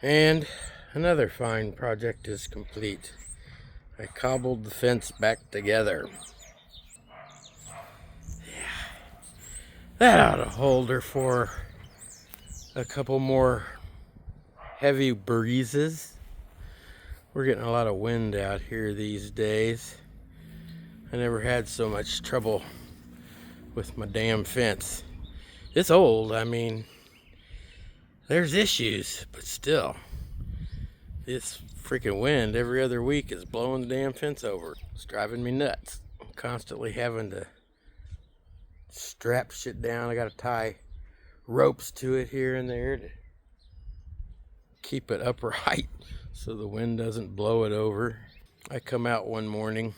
And another fine project is complete. I cobbled the fence back together. That ought to hold her for a couple more heavy breezes. We're getting a lot of wind out here these days. I never had so much trouble with my damn fence. It's old, I mean, there's issues, but still, this freaking wind every other week is blowing the damn fence over. It's driving me nuts. I'm constantly having to strap shit down. I gotta tie ropes to it here and there to keep it upright so the wind doesn't blow it over. I come out one morning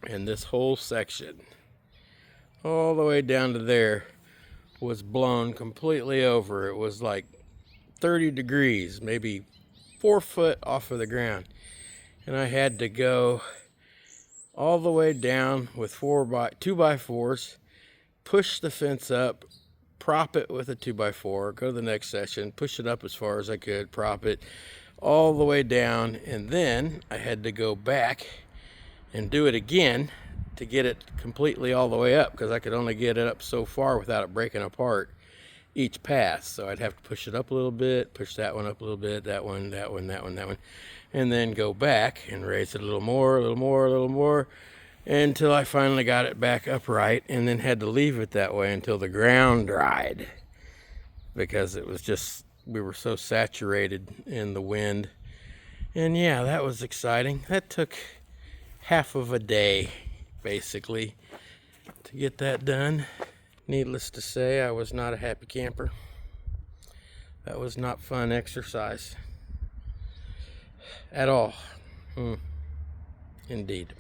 and this whole section, all the way down to there, was blown completely over. It was like 30 degrees, maybe 4 foot off of the ground. And I had to go all the way down with 2x4s, push the fence up, prop it with a 2x4, go to the next section, push it up as far as I could, prop it all the way down, and then I had to go back and do it again to get it completely all the way up, because I could only get it up so far without it breaking apart each pass. So I'd have to push it up a little bit, push that one up a little bit, that one, and then go back and raise it a little more, until I finally got it back upright, and then had to leave it that way until the ground dried, because it was just, we were so saturated in the wind. And yeah, that was exciting. That took half of a day basically to get that done. Needless to say, I was not a happy camper. That was not fun exercise at all. Indeed.